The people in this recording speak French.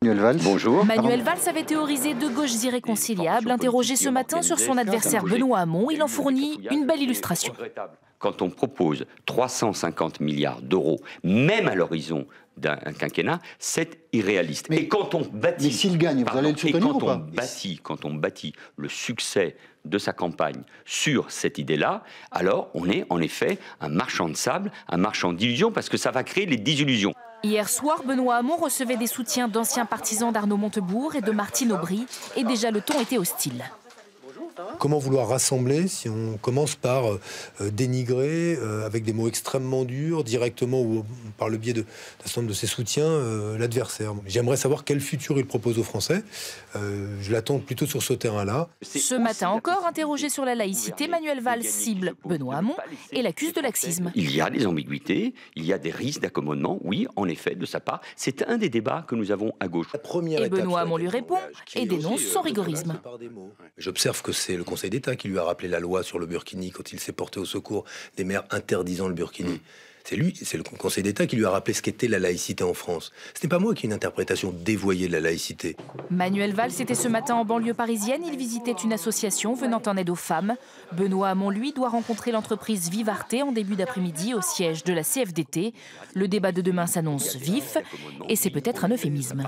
Manuel Valls. Bonjour. Manuel Valls avait théorisé deux gauches irréconciliables. Interrogé ce matin sur son adversaire Benoît Hamon, il en fournit une belle illustration. Quand on propose 350 milliards d'euros, même à l'horizon d'un quinquennat, c'est irréaliste. Mais, et quand on bâtit, mais s'il gagne, vous allez le soutenir ou pas? Quand on bâtit le succès de sa campagne sur cette idée-là, alors on est en effet un marchand de sable, un marchand d'illusions, parce que ça va créer les désillusions. Hier soir, Benoît Hamon recevait des soutiens d'anciens partisans d'Arnaud Montebourg et de Martine Aubry, et déjà le ton était hostile. Comment vouloir rassembler si on commence par dénigrer avec des mots extrêmement durs, directement ou par le biais d'un certain nombre de ses soutiens, l'adversaire? J'aimerais savoir quel futur il propose aux Français. Je l'attends plutôt sur ce terrain-là. Ce matin encore, interrogé sur la laïcité, Manuel Valls cible Benoît Hamon et l'accuse de laxisme. Il y a des ambiguïtés, il y a des risques d'accommodement, oui, en effet, de sa part. C'est un des débats que nous avons à gauche. Et Benoît Hamon lui répond et dénonce son rigorisme. J'observe que c'est le Conseil d'État qui lui a rappelé la loi sur le burkini quand il s'est porté au secours des maires interdisant le burkini. C'est le Conseil d'État qui lui a rappelé ce qu'était la laïcité en France. Ce n'est pas moi qui ai une interprétation dévoyée de la laïcité. Manuel Valls était ce matin en banlieue parisienne. Il visitait une association venant en aide aux femmes. Benoît Hamon, lui, doit rencontrer l'entreprise Vivarte en début d'après-midi au siège de la CFDT. Le débat de demain s'annonce vif et c'est peut-être un euphémisme.